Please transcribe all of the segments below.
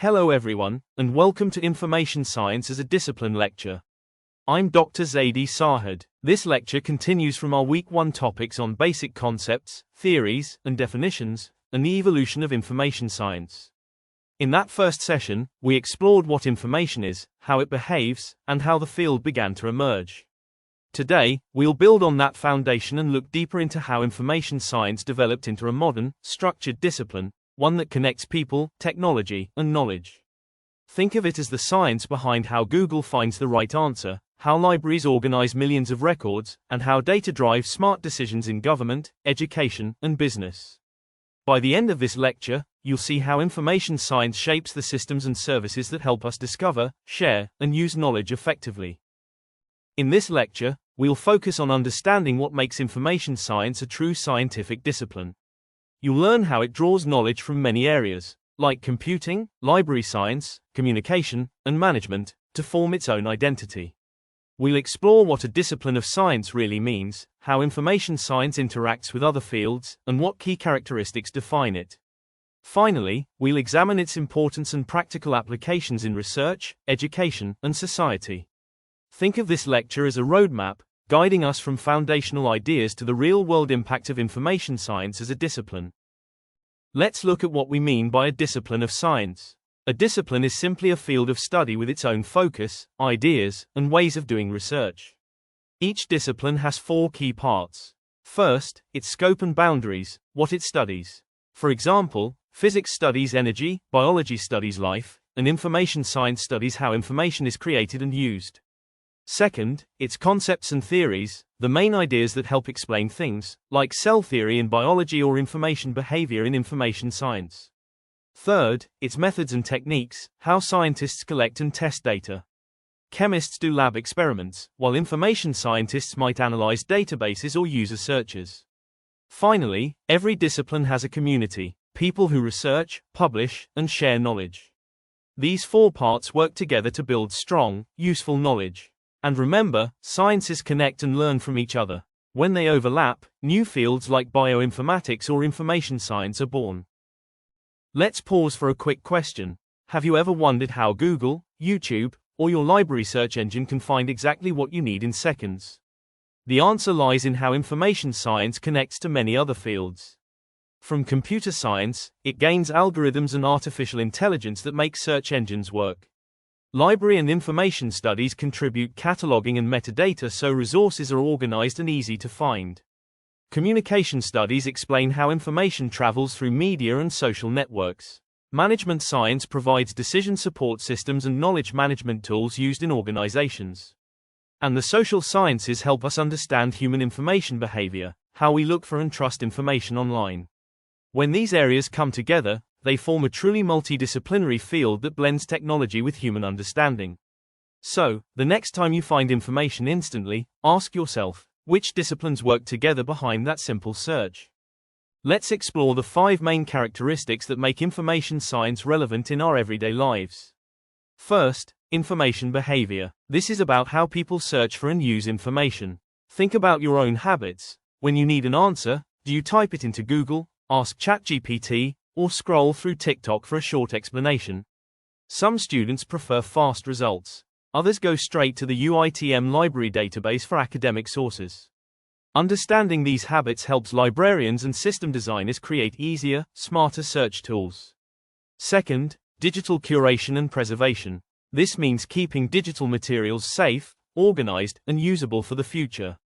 Hello everyone, and welcome to Information Science as a Discipline lecture. I'm Dr. Zaidi Sahad. This lecture continues from our Week 1 topics on basic concepts, theories, and definitions, and the evolution of information science. In that first session, we explored what information is, how it behaves, and how the field began to emerge. Today, we'll build on that foundation and look deeper into how information science developed into a modern, structured discipline, one that connects people, technology, and knowledge. Think of it as the science behind how Google finds the right answer, how libraries organize millions of records, and how data drives smart decisions in government, education, and business. By the end of this lecture, you'll see how information science shapes the systems and services that help us discover, share, and use knowledge effectively. In this lecture, we'll focus on understanding what makes information science a true scientific discipline. You'll learn how it draws knowledge from many areas, like computing, library science, communication, and management, to form its own identity. We'll explore what a discipline of science really means, how information science interacts with other fields, and what key characteristics define it. Finally, we'll examine its importance and practical applications in research, education, and society. Think of this lecture as a roadmap, guiding us from foundational ideas to the real-world impact of information science as a discipline. Let's look at what we mean by a discipline of science. A discipline is simply a field of study with its own focus, ideas, and ways of doing research. Each discipline has four key parts. First, its scope and boundaries, what it studies. For example, physics studies energy, biology studies life, and information science studies how information is created and used. Second, its concepts and theories, the main ideas that help explain things, like cell theory in biology or information behavior in information science. Third, its methods and techniques, how scientists collect and test data. Chemists do lab experiments, while information scientists might analyze databases or user searches. Finally, every discipline has a community, people who research, publish, and share knowledge. These four parts work together to build strong, useful knowledge. And remember, sciences connect and learn from each other. When they overlap, new fields like bioinformatics or information science are born. Let's pause for a quick question. Have you ever wondered how Google, YouTube, or your library search engine can find exactly what you need in seconds? The answer lies in how information science connects to many other fields. From computer science, it gains algorithms and artificial intelligence that make search engines work. Library and information studies contribute cataloging and metadata so resources are organized and easy to find. Communication studies explain how information travels through media and social networks. Management science provides decision support systems and knowledge management tools used in organizations. And the social sciences help us understand human information behavior, how we look for and trust information online. When these areas come together, they form a truly multidisciplinary field that blends technology with human understanding. So, the next time you find information instantly, ask yourself, which disciplines work together behind that simple search? Let's explore the 5 main characteristics that make information science relevant in our everyday lives. First, information behavior. This is about how people search for and use information. Think about your own habits. When you need an answer, do you type it into Google, ask ChatGPT, or scroll through TikTok for a short explanation? Some students prefer fast results. Others go straight to the UITM library database for academic sources. Understanding these habits helps librarians and system designers create easier, smarter search tools. Second, digital curation and preservation. This means keeping digital materials safe, organized, and usable for the future.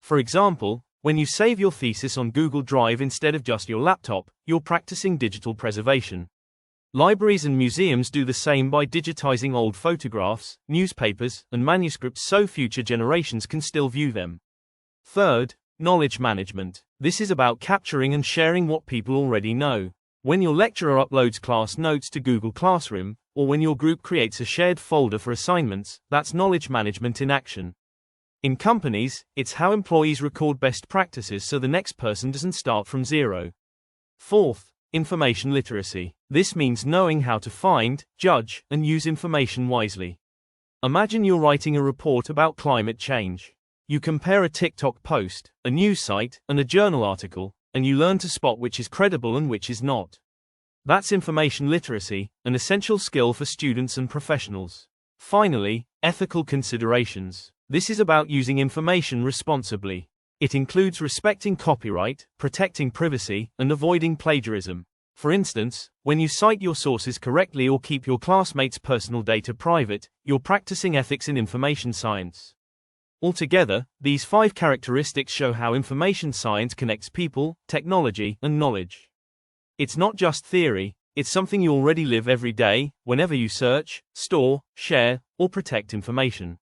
For example, when you save your thesis on Google Drive instead of just your laptop, you're practicing digital preservation. Libraries and museums do the same by digitizing old photographs, newspapers, and manuscripts so future generations can still view them. Third, knowledge management. This is about capturing and sharing what people already know. When your lecturer uploads class notes to Google Classroom, or when your group creates a shared folder for assignments, that's knowledge management in action. In companies, it's how employees record best practices so the next person doesn't start from zero. Fourth, information literacy. This means knowing how to find, judge, and use information wisely. Imagine you're writing a report about climate change. You compare a TikTok post, a news site, and a journal article, and you learn to spot which is credible and which is not. That's information literacy, an essential skill for students and professionals. Finally, ethical considerations. This is about using information responsibly. It includes respecting copyright, protecting privacy, and avoiding plagiarism. For instance, when you cite your sources correctly or keep your classmates' personal data private, you're practicing ethics in information science. Altogether, these 5 characteristics show how information science connects people, technology, and knowledge. It's not just theory, it's something you already live every day, whenever you search, store, share, or protect information.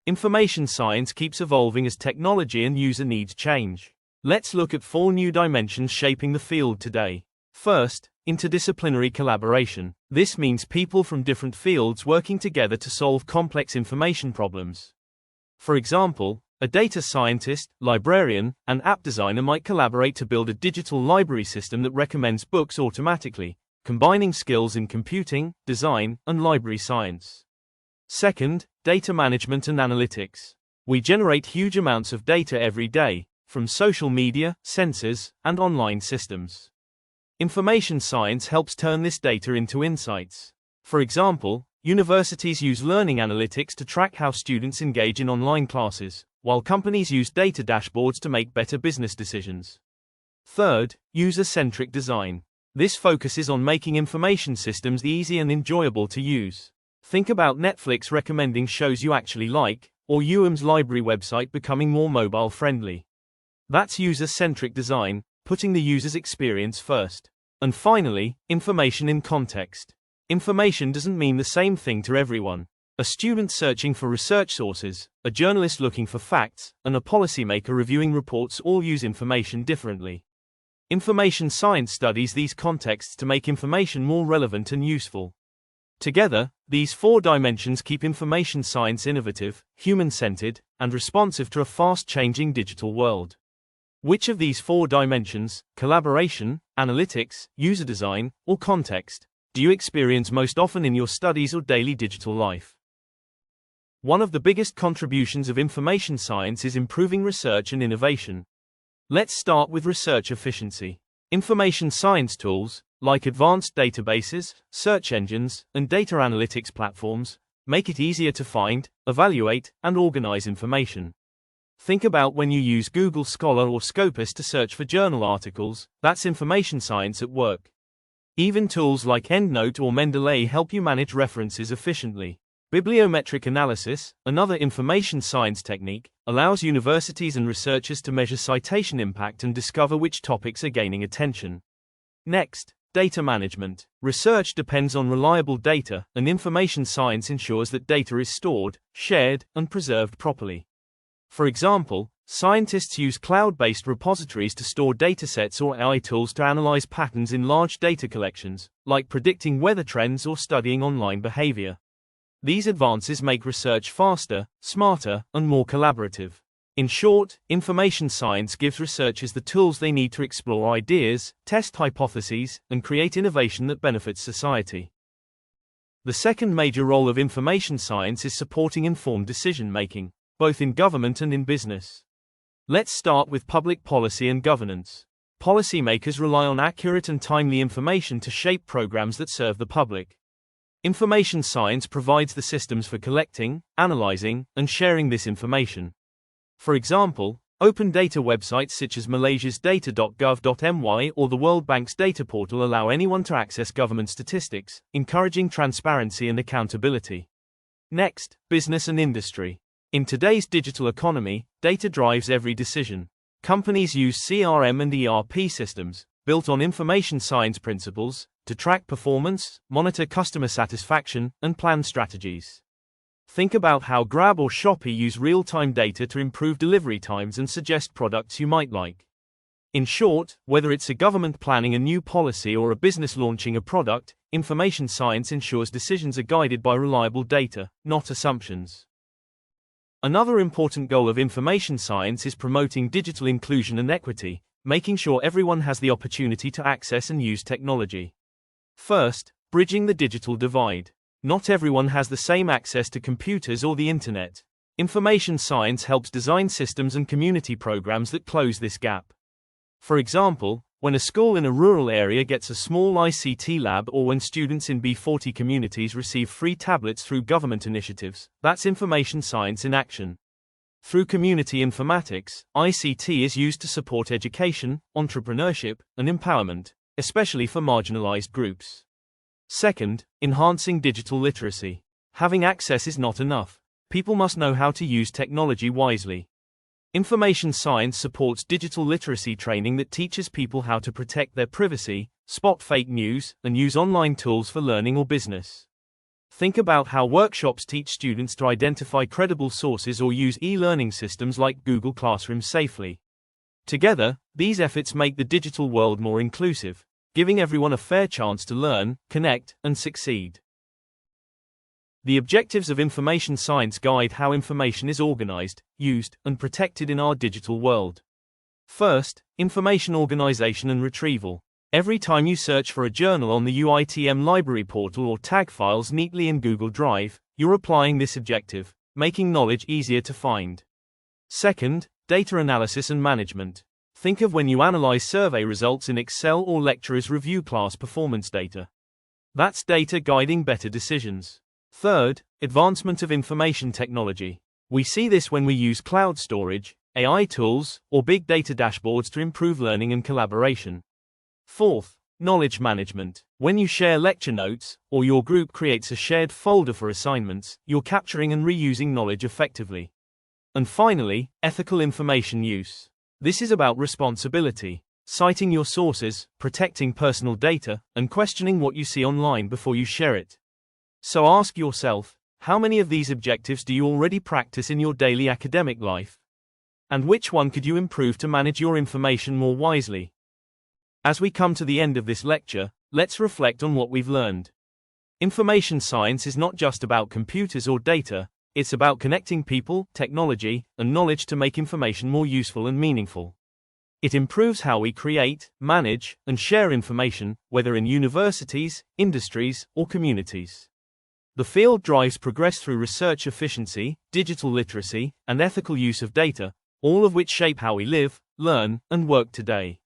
Information science keeps evolving as technology and user needs change. Let's look at 4 new dimensions shaping the field today. First, interdisciplinary collaboration. This means people from different fields working together to solve complex information problems. For example, a data scientist, librarian, and app designer might collaborate to build a digital library system that recommends books automatically, combining skills in computing, design, and library science. Second, data management and analytics. We generate huge amounts of data every day, from social media, sensors, and online systems. Information science helps turn this data into insights. For example, universities use learning analytics to track how students engage in online classes, while companies use data dashboards to make better business decisions. Third, user-centric design. This focuses on making information systems easy and enjoyable to use. Think about Netflix recommending shows you actually like, or UM's library website becoming more mobile-friendly. That's user-centric design, putting the user's experience first. And finally, information in context. Information doesn't mean the same thing to everyone. A student searching for research sources, a journalist looking for facts, and a policymaker reviewing reports all use information differently. Information science studies these contexts to make information more relevant and useful. Together, these 4 dimensions keep information science innovative, human-centered, and responsive to a fast-changing digital world. Which of these 4 dimensions, collaboration, analytics, user design, or context, do you experience most often in your studies or daily digital life? One of the biggest contributions of information science is improving research and innovation. Let's start with research efficiency. Information science tools, like advanced databases, search engines, and data analytics platforms, make it easier to find, evaluate, and organize information. Think about when you use Google Scholar or Scopus to search for journal articles, that's information science at work. Even tools like EndNote or Mendeley help you manage references efficiently. Bibliometric analysis, another information science technique, allows universities and researchers to measure citation impact and discover which topics are gaining attention. Next, data management. Research depends on reliable data, and information science ensures that data is stored, shared, and preserved properly. For example, scientists use cloud-based repositories to store datasets or AI tools to analyze patterns in large data collections, like predicting weather trends or studying online behavior. These advances make research faster, smarter, and more collaborative. In short, information science gives researchers the tools they need to explore ideas, test hypotheses, and create innovation that benefits society. The second major role of information science is supporting informed decision-making, both in government and in business. Let's start with public policy and governance. Policymakers rely on accurate and timely information to shape programs that serve the public. Information science provides the systems for collecting, analyzing, and sharing this information. For example, open data websites such as Malaysia's data.gov.my or the World Bank's data portal allow anyone to access government statistics, encouraging transparency and accountability. Next, business and industry. In today's digital economy, data drives every decision. Companies use CRM and ERP systems, built on information science principles, to track performance, monitor customer satisfaction, and plan strategies. Think about how Grab or Shopee use real-time data to improve delivery times and suggest products you might like. In short, whether it's a government planning a new policy or a business launching a product, information science ensures decisions are guided by reliable data, not assumptions. Another important goal of information science is promoting digital inclusion and equity, making sure everyone has the opportunity to access and use technology. First, bridging the digital divide. Not everyone has the same access to computers or the internet. Information science helps design systems and community programs that close this gap. For example, When a school in a rural area gets a small ICT lab, or when students in B40 communities receive free tablets through government initiatives, that's information science in action. Through community informatics, ICT is used to support education, entrepreneurship, and empowerment, especially for marginalized groups. Second, enhancing digital literacy. Having access is not enough. People must know how to use technology wisely. Information science supports digital literacy training that teaches people how to protect their privacy, spot fake news, and use online tools for learning or business. Think about how workshops teach students to identify credible sources or use e-learning systems like Google Classroom safely. Together, these efforts make the digital world more inclusive, giving everyone a fair chance to learn, connect, and succeed. The objectives of information science guide how information is organized, used, and protected in our digital world. First, information organization and retrieval. Every time you search for a journal on the UITM library portal or tag files neatly in Google Drive, you're applying this objective, making knowledge easier to find. Second, data analysis and management. Think of when you analyze survey results in Excel or lecturers review class performance data. That's data guiding better decisions. Third, advancement of information technology. We see this when we use cloud storage, AI tools, or big data dashboards to improve learning and collaboration. Fourth, knowledge management. When you share lecture notes, or your group creates a shared folder for assignments, you're capturing and reusing knowledge effectively. And finally, ethical information use. This is about responsibility, citing your sources, protecting personal data, and questioning what you see online before you share it. So ask yourself, how many of these objectives do you already practice in your daily academic life? And which one could you improve to manage your information more wisely? As we come to the end of this lecture, let's reflect on what we've learned. Information science is not just about computers or data, it's about connecting people, technology, and knowledge to make information more useful and meaningful. It improves how we create, manage, and share information, whether in universities, industries, or communities. The field drives progress through research efficiency, digital literacy, and ethical use of data, all of which shape how we live, learn, and work today.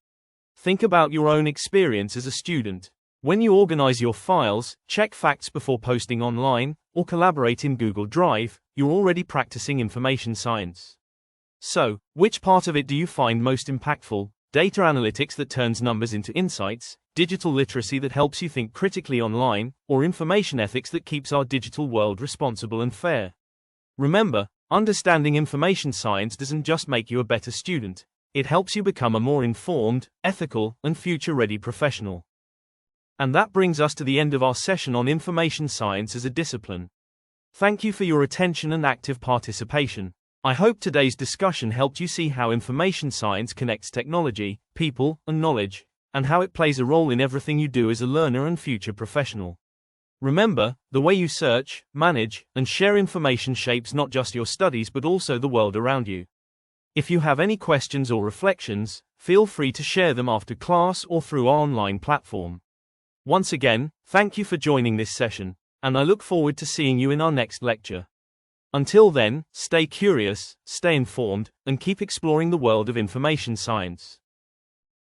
Think about your own experience as a student. When you organize your files, check facts before posting online, or collaborate in Google Drive, you're already practicing information science. So, which part of it do you find most impactful? Data analytics that turns numbers into insights, digital literacy that helps you think critically online, or information ethics that keeps our digital world responsible and fair? Remember, understanding information science doesn't just make you a better student, it helps you become a more informed, ethical, and future-ready professional. And that brings us to the end of our session on information science as a discipline. Thank you for your attention and active participation. I hope today's discussion helped you see how information science connects technology, people, and knowledge, and how it plays a role in everything you do as a learner and future professional. Remember, the way you search, manage, and share information shapes not just your studies but also the world around you. If you have any questions or reflections, feel free to share them after class or through our online platform. Once again, thank you for joining this session, and I look forward to seeing you in our next lecture. Until then, stay curious, stay informed, and keep exploring the world of information science.